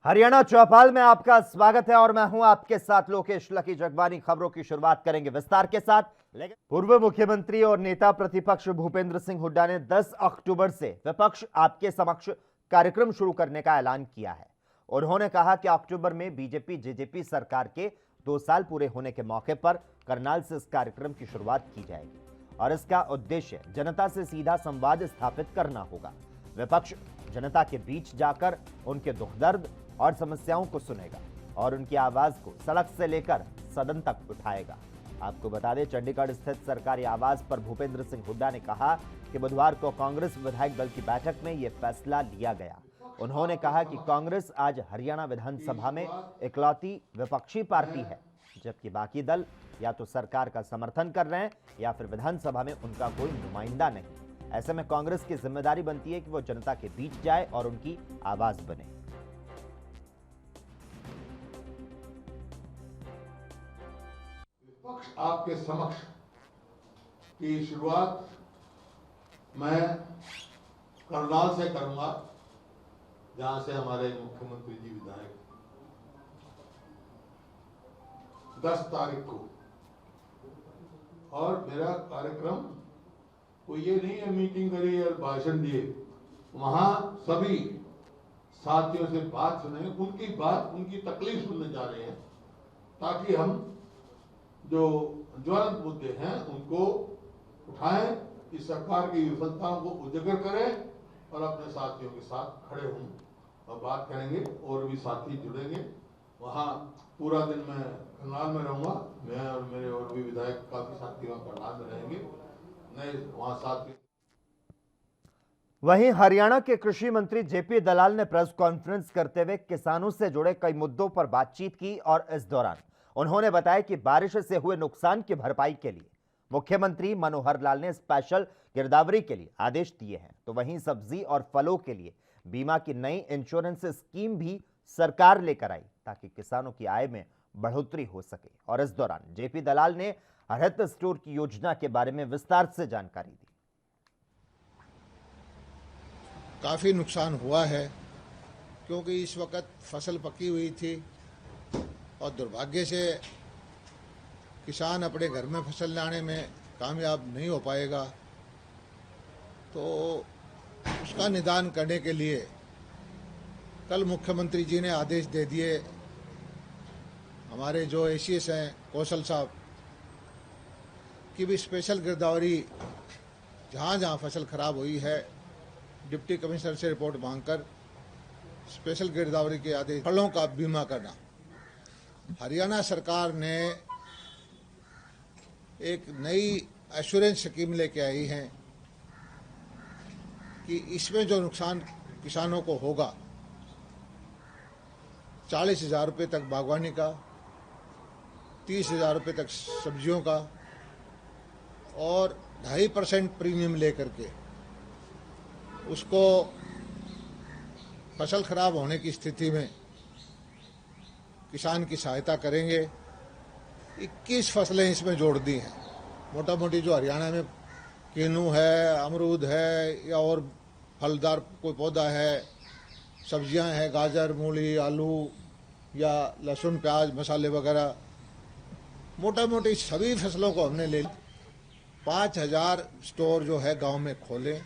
हरियाणा चौपाल में आपका स्वागत है और मैं हूं आपके साथ लोकेश लकी जगबानी। खबरों की शुरुआत करेंगे विस्तार के साथ। लेकिन पूर्व मुख्यमंत्री और नेता प्रतिपक्ष भूपेंद्र सिंह हुड्डा ने 10 अक्टूबर से विपक्ष आपके समक्ष कार्यक्रम शुरू करने का ऐलान किया है। उन्होंने कहा कि अक्टूबर में बीजेपी जेजेपी सरकार के 2 साल पूरे होने के मौके पर करनाल से इस कार्यक्रम की शुरुआत की जाएगी और इसका उद्देश्य जनता से सीधा संवाद स्थापित करना होगा। विपक्ष जनता के बीच जाकर उनके दुख दर्द और समस्याओं को सुनेगा और उनकी आवाज को सड़क से लेकर सदन तक उठाएगा। आपको बता दें, चंडीगढ़ स्थित सरकारी आवास पर भूपेंद्र सिंह हुड्डा ने कहा कि बुधवार को कांग्रेस विधायक दल की बैठक में यह फैसला लिया गया। उन्होंने कहा कि कांग्रेस आज हरियाणा विधानसभा में इकलौती विपक्षी पार्टी है, जबकि बाकी दल या तो सरकार का समर्थन कर रहे हैं या फिर विधानसभा में उनका कोई नुमाइंदा नहीं। ऐसे में कांग्रेस की जिम्मेदारी बनती है कि वो जनता के बीच जाए और उनकी आवाज बने। विपक्ष आपके समक्ष की शुरुआत मैं करनाल से करूंगा, जहां से हमारे मुख्यमंत्री जी विधायक 10 तारीख को, और मेरा कार्यक्रम कोई ये नहीं है मीटिंग करी और भाषण दिए। वहां सभी साथियों से बात सुने, उनकी बात, उनकी तकलीफ सुनने जा रहे हैं, ताकि हम जो ज्वलंत मुद्दे हैं उनको उठाएं, इस सरकार की विफलताओं को उजागर करें और अपने साथियों के साथ खड़े हों और बात करेंगे। और भी साथी जुड़ेंगे। वहां पूरा दिन मैं करनाल में रहूंगा, मैं और मेरे और भी विधायक काफी साथी वहां करनाल में रहेंगे। नए वहां साथी। वहीं हरियाणा के कृषि मंत्री जेपी दलाल ने प्रेस कॉन्फ्रेंस करते हुए किसानों से जुड़े कई मुद्दों पर बातचीत की और इस दौरान उन्होंने बताया कि बारिश से हुए नुकसान की भरपाई के लिए मुख्यमंत्री मनोहर लाल ने स्पेशल गिरदावरी के लिए आदेश दिए हैं, तो वहीं सब्जी और फलों के लिए बीमा की नई इंश्योरेंस स्कीम भी सरकार लेकर आई ताकि किसानों की आय में बढ़ोतरी हो सके। और इस दौरान जेपी दलाल ने हरित स्टोर की योजना के बारे में विस्तार से जानकारी दी। काफ़ी नुकसान हुआ है क्योंकि इस वक्त फसल पकी हुई थी और दुर्भाग्य से किसान अपने घर में फसल लाने में कामयाब नहीं हो पाएगा। तो उसका निदान करने के लिए कल मुख्यमंत्री जी ने आदेश दे दिए। हमारे जो एसीएस हैं कौशल साहब की भी स्पेशल गिरदावरी, जहाँ जहाँ फसल खराब हुई है डिप्टी कमिश्नर से रिपोर्ट मांगकर स्पेशल गिरदावरी के आदेश, फलों का बीमा करना। हरियाणा सरकार ने एक नई एश्योरेंस स्कीम लेके आई है कि इसमें जो नुकसान किसानों को होगा 40,000 रुपये तक बागवानी का, 30,000 रुपये तक सब्जियों का और 2.5% प्रीमियम लेकर के उसको फसल खराब होने की स्थिति में किसान की सहायता करेंगे। 21 फसलें इसमें जोड़ दी हैं। मोटा मोटी जो हरियाणा में किन्नू है, अमरूद है या और फलदार कोई पौधा है, सब्जियां हैं, गाजर, मूली, आलू या लहसुन, प्याज, मसाले वगैरह, मोटा मोटी सभी फसलों को हमने ले 5,000 स्टोर जो है गांव में खोले।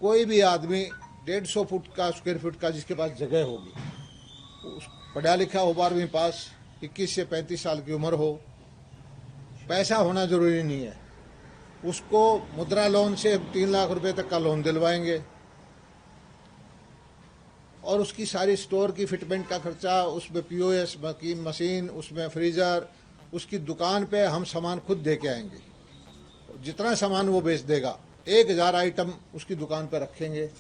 कोई भी आदमी 150 फुट का स्क्वायर फुट का जिसके पास जगह होगी, पढ़ा लिखा हो, 12वीं पास, 21 से 35 साल की उम्र हो, पैसा होना जरूरी नहीं है, उसको मुद्रा लोन से 3 लाख रुपए तक का लोन दिलवाएंगे और उसकी सारी स्टोर की फिटमेंट का खर्चा, उसमें पीओएस की मशीन, उसमें फ्रीजर, उसकी दुकान पे हम सामान खुद दे के आएंगे। जितना सामान वो बेच देगा 1,000 आइटम उसकी दुकान पे रखेंगे,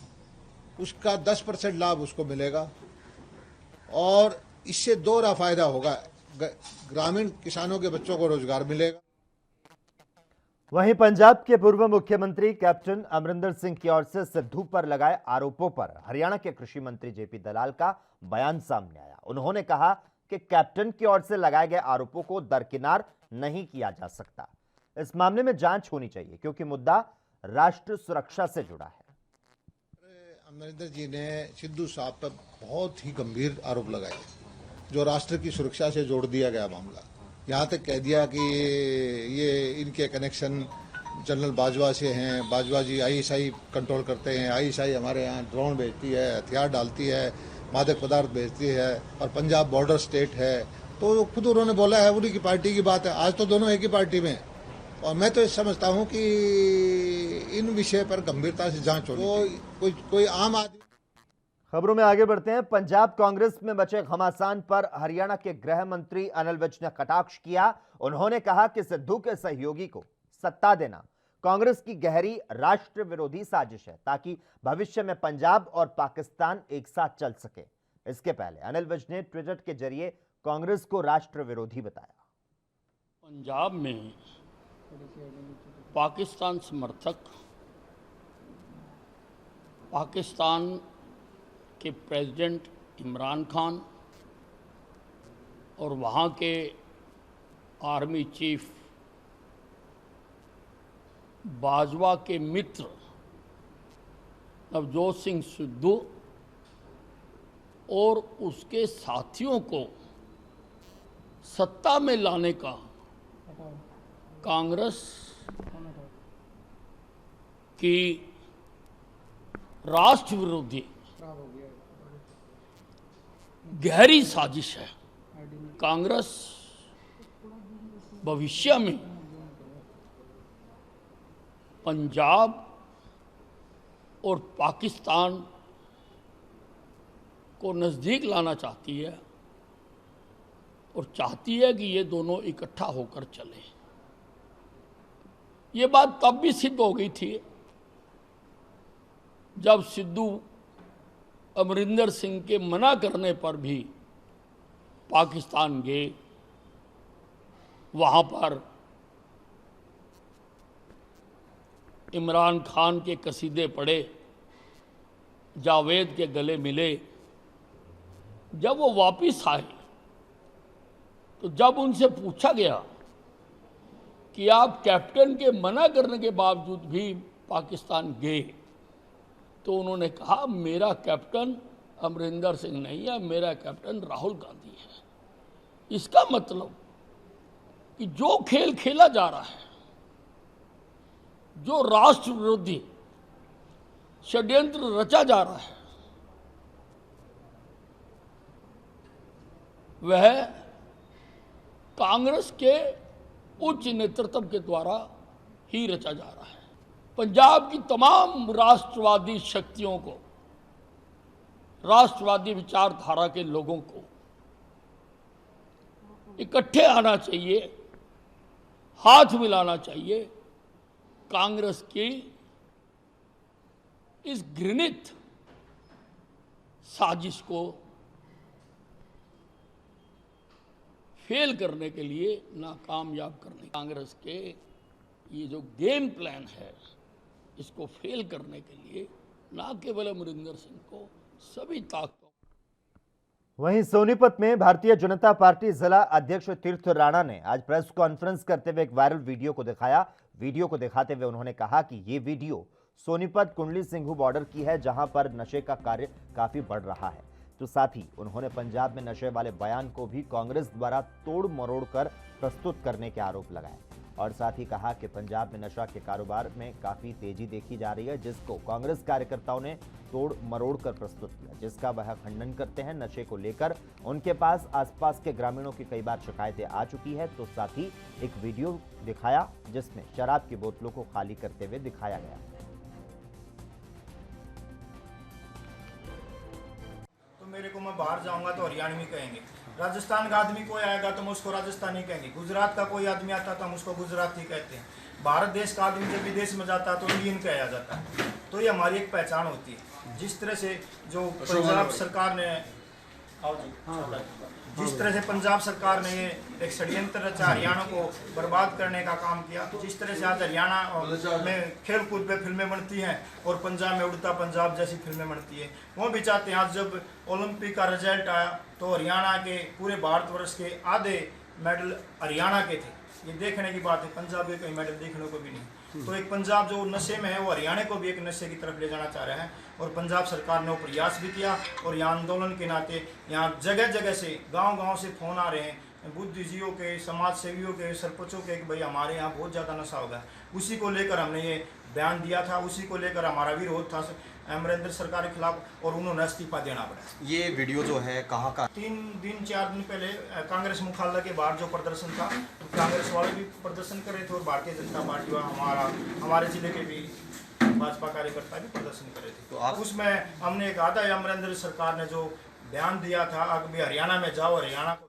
उसका 10% लाभ उसको मिलेगा और इससे दोहरा फायदा होगा। ग्रामीण किसानों के बच्चों को रोजगार मिलेगा। वहीं पंजाब के पूर्व मुख्यमंत्री कैप्टन अमरिंदर सिंह की ओर से सिद्धू पर लगाए आरोपों पर हरियाणा के कृषि मंत्री जेपी दलाल का बयान सामने आया। उन्होंने कहा कि कैप्टन की ओर से लगाए गए आरोपों को दरकिनार नहीं किया जा सकता। इस मामले में जांच होनी चाहिए क्योंकि मुद्दा राष्ट्र सुरक्षा से जुड़ा है। अमरिंदर जी ने सिद्धू साहब पर बहुत ही गंभीर आरोप लगाए, जो राष्ट्र की सुरक्षा से जोड़ दिया गया मामला। यहाँ तक कह दिया कि ये इनके कनेक्शन जनरल बाजवा से हैं, बाजवा जी आईएसआई कंट्रोल करते हैं, आईएसआई हमारे यहाँ ड्रोन भेजती है, हथियार डालती है, मादक पदार्थ भेजती है, और पंजाब बॉर्डर स्टेट है। तो खुद उन्होंने बोला है, उन्हीं की पार्टी की बात है। आज तो दोनों एक ही पार्टी में हैं। और मैं तो समझता हूँ कि इन विषय पर गंभीरता से जांच होनी। कोई आम आदमी। खबरों में आगे बढ़ते हैं। पंजाब कांग्रेस में मचे घमासान पर हरियाणा के गृह मंत्री अनिल विज ने कटाक्ष किया। उन्होंने कहा कि सिद्धू के सहयोगी को सत्ता देना कांग्रेस की गहरी राष्ट्र विरोधी साजिश है, ताकि भविष्य में पंजाब और पाकिस्तान एक साथ चल सके। इसके पहले अनिल विज ने ट्विटर के जरिए कांग्रेस को राष्ट्र विरोधी बताया। पंजाब में पाकिस्तान समर्थक पाकिस्तान के प्रेसिडेंट इमरान खान और वहाँ के आर्मी चीफ बाजवा के मित्र नवजोत सिंह सिद्धू और उसके साथियों को सत्ता में लाने का कांग्रेस की राष्ट्र विरोधी गहरी साजिश है। कांग्रेस भविष्य में पंजाब और पाकिस्तान को नज़दीक लाना चाहती है और चाहती है कि ये दोनों इकट्ठा होकर चले। ये बात तब भी सिद्ध हो गई थी जब सिद्धू अमरिंदर सिंह के मना करने पर भी पाकिस्तान गए, वहाँ पर इमरान खान के कसीदे पढ़े, जावेद के गले मिले। जब वो वापस आए तो जब उनसे पूछा गया कि आप कैप्टन के मना करने के बावजूद भी पाकिस्तान गए, तो उन्होंने कहा मेरा कैप्टन अमरिंदर सिंह नहीं है, मेरा कैप्टन राहुल गांधी है। इसका मतलब कि जो खेल खेला जा रहा है, जो राष्ट्र विरोधी षड्यंत्र रचा जा रहा है, वह कांग्रेस के उच्च नेतृत्व के द्वारा ही रचा जा रहा है। पंजाब की तमाम राष्ट्रवादी शक्तियों को, राष्ट्रवादी विचारधारा के लोगों को इकट्ठे आना चाहिए, हाथ मिलाना चाहिए। कांग्रेस की इस घृणित साजिश को फेल करने के लिए, नाकामयाब करने, कांग्रेस के ये जो गेम प्लान है, इसको फेल करने के लिए ना केवल अमरिंदर सिंह को, सभी ताकतों। वहीं सोनीपत में भारतीय जनता पार्टी जिला अध्यक्ष तीर्थ राणा ने आज प्रेस कॉन्फ्रेंस करते हुए एक वायरल वीडियो को दिखाया। वीडियो को दिखाते हुए उन्होंने कहा कि ये वीडियो सोनीपत कुंडली सिंघू बॉर्डर की है, जहां पर नशे का कार्य काफी बढ़ रहा है। तो साथ ही उन्होंने पंजाब में नशे वाले बयान को भी कांग्रेस द्वारा तोड़ मरोड़ कर प्रस्तुत करने के आरोप लगाए, और साथ ही कहा कि पंजाब में नशा के कारोबार में काफी तेजी देखी जा रही है, जिसको कांग्रेस कार्यकर्ताओं ने तोड़ मरोड़ कर प्रस्तुत किया, जिसका वह खंडन करते हैं। नशे को लेकर उनके पास आसपास के ग्रामीणों की कई बार शिकायतें आ चुकी है। तो साथ ही एक वीडियो दिखाया जिसमें शराब की बोतलों को खाली करते हुए दिखाया गया। तो मेरे को, मैं बाहर जाऊंगा तो हरियाणवी कहेंगे, राजस्थान का आदमी कोई आएगा तो हम उसको राजस्थानी कहेंगे, गुजरात का कोई आदमी आता तो हम उसको गुजराती कहते हैं, भारत देश का आदमी जब विदेश में जाता है तो इंडियन कहा जाता है। तो ये हमारी एक पहचान होती है। जिस तरह से जो पंजाब सरकार ने, जिस तरह से पंजाब सरकार ने ये एक षड्यंत्र रचा, हरियाणा को बर्बाद करने का काम किया, जिस तरह से आज हरियाणा में खेल कूद पे फिल्में बनती हैं और पंजाब में उड़ता पंजाब जैसी फिल्में बनती है, वो भी चाहते हैं। आज जब ओलंपिक का रिजल्ट आया तो हरियाणा के, पूरे भारतवर्ष के आधे मेडल हरियाणा के थे। ये देखने की बात है, पंजाब के कोई मेडल देखने को भी नहीं। तो एक पंजाब जो नशे में है वो हरियाणा को भी एक नशे की तरफ ले जाना चाह रहा है, और पंजाब सरकार ने वो प्रयास भी किया। और यहाँ आंदोलन के नाते यहाँ जगह जगह से गांव-गांव से फोन आ रहे हैं बुद्धिजीवियों के, समाज सेवियों के, सरपंचों के कि भाई हमारे यहाँ बहुत ज़्यादा नशा हो गया। उसी को लेकर हमने ये बयान दिया था, उसी को लेकर हमारा विरोध था अमरिंदर सरकार के खिलाफ, और उन्होंने इस्तीफा देना पड़ा। ये वीडियो जो है कहाँ का? 4 दिन पहले कांग्रेस मुख्यालय के बाहर जो प्रदर्शन था, तो कांग्रेस वाले भी प्रदर्शन कर रहे थे और भारतीय जनता पार्टी व हमारे जिले के भी भाजपा कार्यकर्ता भी प्रदर्शन कर रहे थे। तो आप उसमें हमने कहा था अमरिंदर सरकार ने जो बयान दिया था अभी हरियाणा में जाओ, हरियाणा को।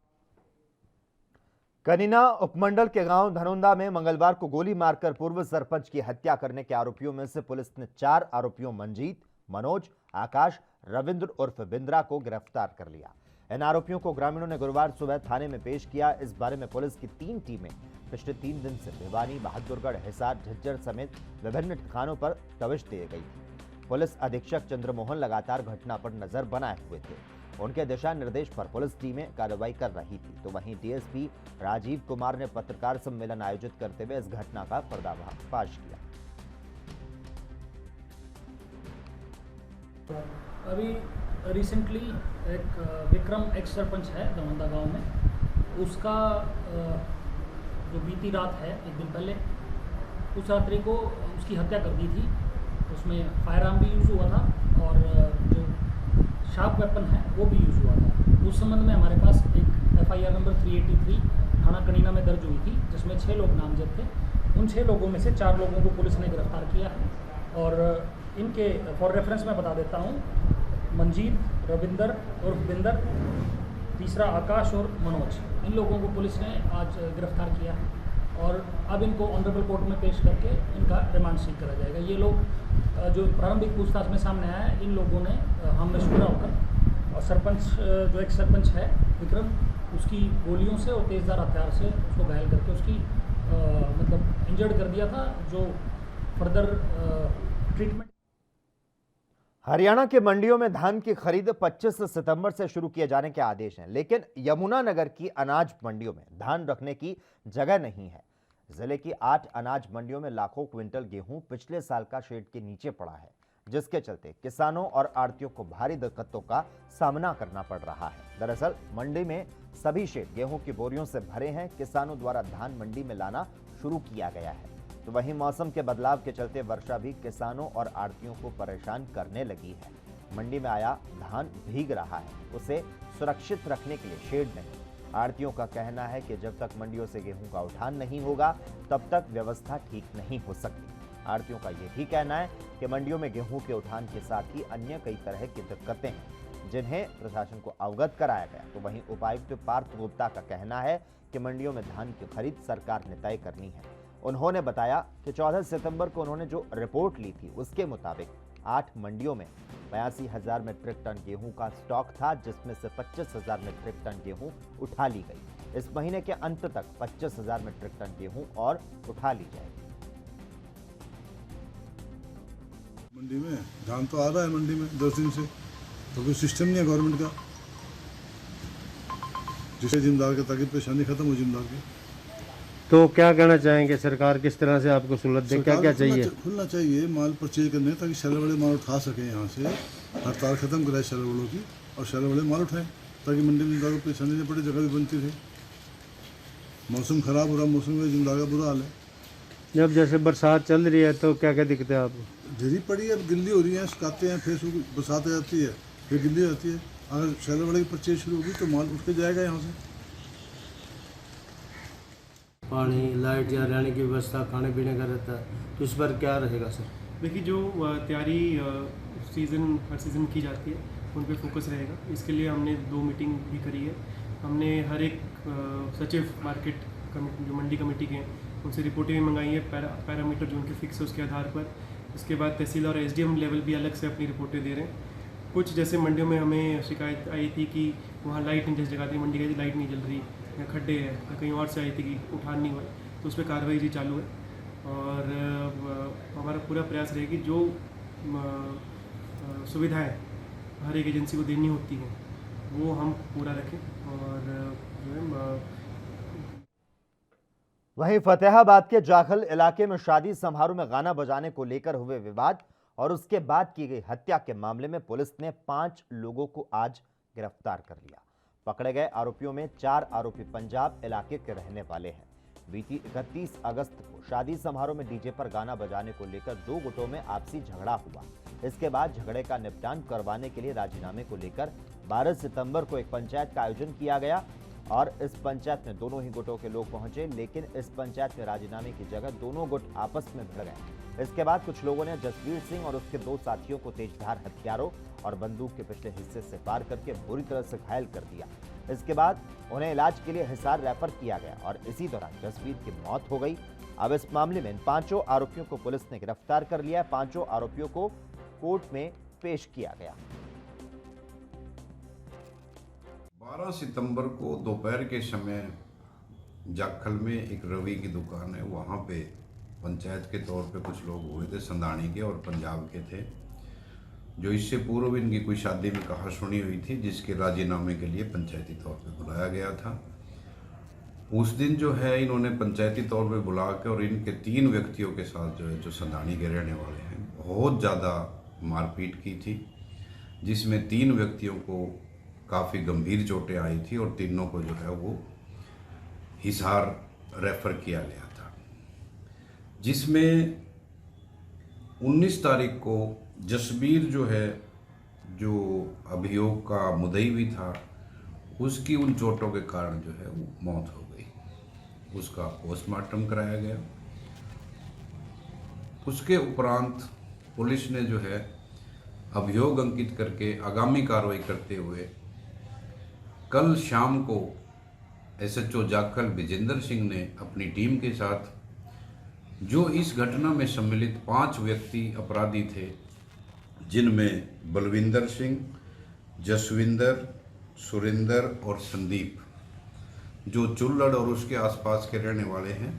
कनीना उपमंडल के गांव धनौंदा में मंगलवार को गोली मारकर पूर्व सरपंच की हत्या करने के आरोपियों में से पुलिस ने 4 आरोपियों मंजीत, मनोज, आकाश, रविंद्र उर्फ बिंद्रा को गिरफ्तार कर लिया। इन आरोपियों को ग्रामीणों ने गुरुवार सुबह थाने में पेश किया। इस बारे में पुलिस की 3 टीमें पिछले 3 दिन से भिवानी, बहादुरगढ़, हिसार, झज्जर समेत विभिन्न ठिकानों पर दबिश दी गई थी। पुलिस अधीक्षक चंद्रमोहन लगातार घटना पर नजर बनाए हुए थे। उनके दिशा निर्देश पर पुलिस टीमें कार्रवाई कर रही थी। तो वहीं डीएसपी राजीव कुमार ने पत्रकार सम्मेलन आयोजित करते हुए इस घटना का पर्दाफाश किया। अभी रिसेंटली एक विक्रम एक्स सरपंच है धनौंदा गांव में, उसका जो बीती रात है 1 दिन पहले, उस रात्रि को उसकी हत्या कर दी थी। उसमें फायर आर्म भी यूज़ हुआ था और जो शार्प वेपन है वो भी यूज़ हुआ था। उस संबंध में हमारे पास एक FIR नंबर 383 थाना कनीना में दर्ज हुई थी, जिसमें 6 लोग नामजद थे। उन 6 लोगों में से 4 लोगों को पुलिस ने गिरफ्तार किया है। और इनके फॉर रेफरेंस मैं बता देता हूँ, मंजीत, रविंदर उर्फ बिंदर, तीसरा आकाश और मनोज, इन लोगों को पुलिस ने आज गिरफ्तार किया है। और अब इनको ऑनरेबल कोर्ट में पेश करके इनका रिमांड सीख करा जाएगा। ये लोग जो प्रारंभिक पूछताछ में सामने आया है, इन लोगों ने हम मशवरा होकर और सरपंच जो एक सरपंच है विक्रम, उसकी गोलियों से और तेज़धार हथियार से उसको घायल करके उसकी मतलब इंजर्ड कर दिया था, जो फर्दर ट्रीटमेंट। हरियाणा के मंडियों में धान की खरीद 25 सितंबर से शुरू किए जाने के आदेश हैं, लेकिन यमुनानगर की अनाज मंडियों में धान रखने की जगह नहीं है। जिले की 8 अनाज मंडियों में लाखों क्विंटल गेहूं पिछले साल का शेड के नीचे पड़ा है, जिसके चलते किसानों और आड़तियों को भारी दिक्कतों का सामना करना पड़ रहा है। दरअसल मंडी में सभी शेड गेहूं की बोरियों से भरे हैं। किसानों द्वारा धान मंडी में लाना शुरू किया गया है। तो वहीं मौसम के बदलाव के चलते वर्षा भी किसानों और आड़तियों को परेशान करने लगी है। मंडी में आया धान भीग रहा है, उसे सुरक्षित रखने के लिए शेड नहीं। आड़तियों का कहना है कि जब तक मंडियों से गेहूं का उठान नहीं होगा तब तक व्यवस्था ठीक नहीं हो सकती। आड़तियों का यह भी कहना है कि मंडियों में गेहूं के उठान के साथ ही अन्य कई तरह की दिक्कतें हैं, जिन्हें प्रशासन को अवगत कराया गया। तो वहीं उपायुक्त पार्थ गुप्ता का कहना है कि मंडियों में धान की खरीद सरकार ने तय करनी है। उन्होंने बताया कि 14 सितंबर को उन्होंने जो रिपोर्ट ली थी उसके मुताबिक 8 मंडियों में 82,000 मीट्रिक टन गेहूं का स्टॉक था, जिसमें से 25,000 मीट्रिक टन गेहूं उठा ली गई। इस महीने के अंत तक 25,000 मीट्रिक टन गेहूं और उठा ली जाएगी। मंडी में धान तो आ रहा है मंडी में 10 दिन से, तो कोई सिस्टम नहीं है गवर्नमेंट का, जिससे जिम्मेदार के ताकि परेशानी खत्म हो जिम्मेदार की। तो क्या कहना चाहेंगे, सरकार किस तरह से आपको सहूलत दे, क्या क्या चाहिए? खुलना चाहिए माल परचेज करने, ताकि शैलर वाले माल उठा सकें यहाँ से, हड़ताल खत्म कराए शैलर वालों की और शैलर वाले माल उठाएं, ताकि मंडी में जिम्मेदार को परेशानी नहीं पड़े, जगह भी बनती रहे। मौसम खराब हो रहा, मौसम में जिम्मेदार का बुरा हाल है। जब जैसे बरसात चल रही है तो क्या क्या दिक्कतें आपको? ढेरी पड़ी है, गिल्ली हो रही है, सुखाते हैं, फिर बरसात आ जाती है, फिर गिल्ली हो जाती है। अगर शैलर वाले की परचेज शुरू होगी तो माल उठ के जाएगा यहाँ से। पानी, लाइट या रहने की व्यवस्था, खाने पीने का रहता है, तो इस पर क्या रहेगा सर? देखिए, जो तैयारी सीज़न हर सीज़न की जाती है उन पे फोकस रहेगा। इसके लिए हमने 2 मीटिंग भी करी है। हमने हर एक सचिव मार्केट कमेटी, जो मंडी कमेटी के हैं, उनसे रिपोर्टें भी मंगाई है, पैरामीटर जो उनके फिक्स है उसके आधार पर। इसके बाद तहसील और SDM लेवल भी अलग से अपनी रिपोर्टें दे रहे हैं। कुछ जैसे मंडियों में हमें शिकायत आई थी कि वहाँ लाइट नहीं, जिस जगह थी मंडी गई लाइट नहीं जल रही, या खड्डे हैं, या कहीं और से आई थी कि उठान नहीं हुआ, तो उस पर कार्रवाई जी चालू है। और हमारा पूरा प्रयास रहेगी जो सुविधाएं हर एक एजेंसी को देनी होती हैं वो हम पूरा रखें। और जो है वहीं फतेहाबाद के जाखल इलाके में शादी समारोह में गाना बजाने को लेकर हुए विवाद और उसके बाद की गई हत्या के मामले में पुलिस ने 5 लोगों को आज गिरफ्तार कर लिया। पकड़े गए आरोपियों में 4 आरोपी पंजाब इलाके के रहने वाले हैं। बीती 31 अगस्त को शादी समारोह में डीजे पर गाना बजाने को लेकर 2 गुटों में आपसी झगड़ा हुआ। इसके बाद झगड़े का निपटान करवाने के लिए राजीनामे को लेकर 12 सितंबर को एक पंचायत का आयोजन किया गया और इस पंचायत में दोनों ही गुटों के लोग पहुंचे, लेकिन इस पंचायत में राजीनामे की जगह दोनों गुट आपस में भिड़ गए। इसके बाद कुछ लोगों ने जसवीर सिंह और उसके 2 साथियों को तेजधार हथियारों और बंदूक के पिछले हिस्से से वार करके बुरी तरह से घायल कर दिया। इसके बाद उन्हें इलाज के लिए हिसार रेफर किया गया और इसी दौरान जसवीर की मौत हो गई। अब इस मामले में इन 5 आरोपियों को पुलिस ने गिरफ्तार कर लिया है। 5 आरोपियों को कोर्ट में पेश किया गया। 12 सितंबर को दोपहर के समय जाखल में एक रवि की दुकान है, वहाँ पे पंचायत के तौर पे कुछ लोग हुए थे, संधानी के और पंजाब के थे, जो इससे पूर्व इनकी कोई शादी में कहा सुनी हुई थी, जिसके राजीनामे के लिए पंचायती तौर पे बुलाया गया था। उस दिन जो है इन्होंने पंचायती तौर पे बुला के और इनके 3 व्यक्तियों के साथ जो है, जो संधानी के रहने वाले हैं, बहुत ज़्यादा मारपीट की थी, जिसमें 3 व्यक्तियों को काफ़ी गंभीर चोटें आई थी और तीनों को जो है वो हिसार रेफर किया गया था। जिसमें 19 तारीख को जसबीर जो है, जो अभियोग का मुद्दई भी था, उसकी उन चोटों के कारण जो है वो मौत हो गई। उसका पोस्टमार्टम कराया गया। उसके उपरांत पुलिस ने जो है अभियोग अंकित करके आगामी कार्रवाई करते हुए कल शाम को SHO जाखल विजेंद्र सिंह ने अपनी टीम के साथ, जो इस घटना में सम्मिलित 5 व्यक्ति अपराधी थे, जिनमें बलविंदर सिंह, जसविंदर, सुरेंदर और संदीप, जो चुल्लड़ और उसके आसपास के रहने वाले हैं।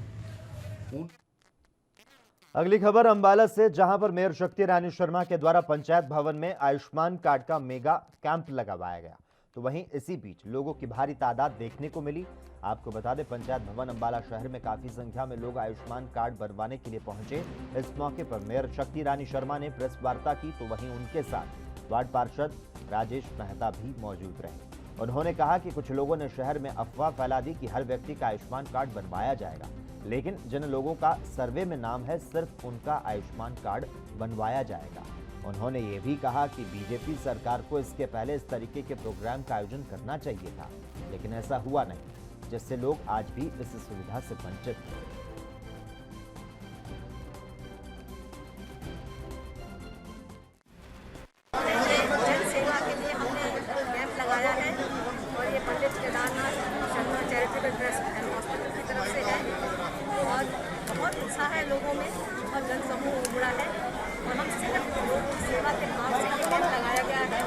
अगली खबर अंबाला से, जहां पर मेयर शक्ति रानी शर्मा के द्वारा पंचायत भवन में आयुष्मान कार्ड का मेगा कैंप लगवाया गया, तो वहीं इसी बीच लोगों की भारी तादाद देखने को मिली। आपको बता दें, पंचायत भवन अंबाला शहर में काफी संख्या में लोग आयुष्मान कार्ड बनवाने के लिए पहुंचे। इस मौके पर मेयर शक्ति रानी शर्मा ने प्रेस वार्ता की, तो वहीं उनके साथ वार्ड पार्षद राजेश मेहता भी मौजूद रहे। उन्होंने कहा कि कुछ लोगों ने शहर में अफवाह फैला दी कि हर व्यक्ति का आयुष्मान कार्ड बनवाया जाएगा, लेकिन जिन लोगों का सर्वे में नाम है, सिर्फ उनका आयुष्मान कार्ड बनवाया जाएगा। उन्होंने ये भी कहा कि बीजेपी सरकार को इसके पहले इस तरीके के प्रोग्राम का आयोजन करना चाहिए था, लेकिन ऐसा हुआ नहीं, जिससे लोग आज भी इस सुविधा से वंचित हैं। जन सेवा के लिए हमने कैंप लगाया है और ये Pandit Kedarnath Sharma charitable trust and hospital की तरफ से है और बहुत उत्साह है लोगों में और जन समूह उमड़ा है और हम सिर्फ लोगों की सेवा के भाव से ये कैंप लगाया गया है।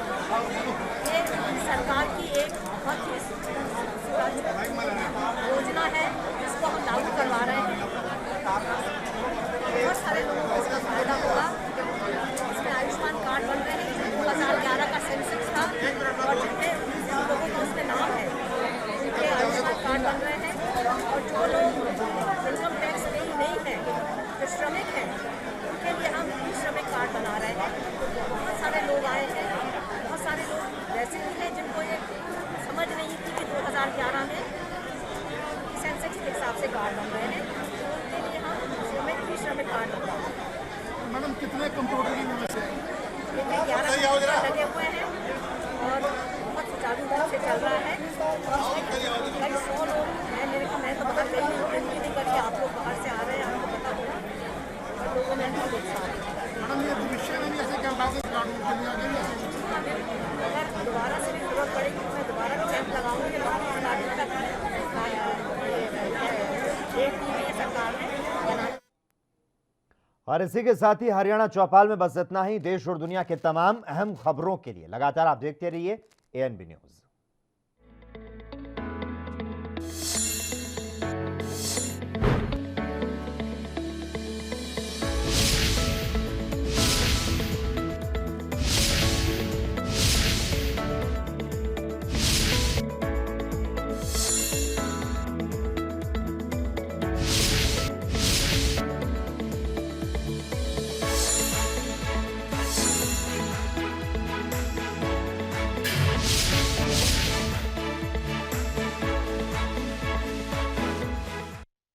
ये सरकार की एक बहुत ही योजना है जिसको हम लागू करवा रहे हैं। बहुत सारे लोगों को इसका फायदा होगा। इसमें आयुष्मान कार्ड बन रहे हैं। 2011 का सेंसस था और जितने लोगों का उसमें नाम है उनके आयुष्मान कार्ड बन रहे हैं और जो लोग इनकम टैक्स नहीं है, जो श्रमिक हैं, उनके लिए हम श्रमिक कार्ड बना रहे हैं। बहुत सारे लोग आए हैं, बहुत सारे लोग वैसे भी हैं जिनको ये समझ नहीं थी कि 2011 में सेंसेक्स के हिसाब से कार्ड बन रहे हैं, तो उनके लिए हम श्रमिक कार्ड बना रहे हैं। मैडम कितने कंप्यूटर की व्यवस्था है? 11 लगे हुए हैं और बहुत सुचारू रूप से चल रहा है। कई 100 लोग हैं, मैं तो बाहर गई हूँ, नहीं करके आप लोग बाहर से आ रहे हैं, आपको पता होगा और लोगों में बहुत उत्साह है। मैडम ये भविष्य में भी ऐसे कैंप अगर दोबारा से भी जरूरत पड़ेगी तो मैं दोबारा भी कैंप लगाऊंगी। सरकार ने और इसी के साथ ही हरियाणा चौपाल में बस इतना ही। देश और दुनिया के तमाम अहम खबरों के लिए लगातार आप देखते रहिए ANB न्यूज।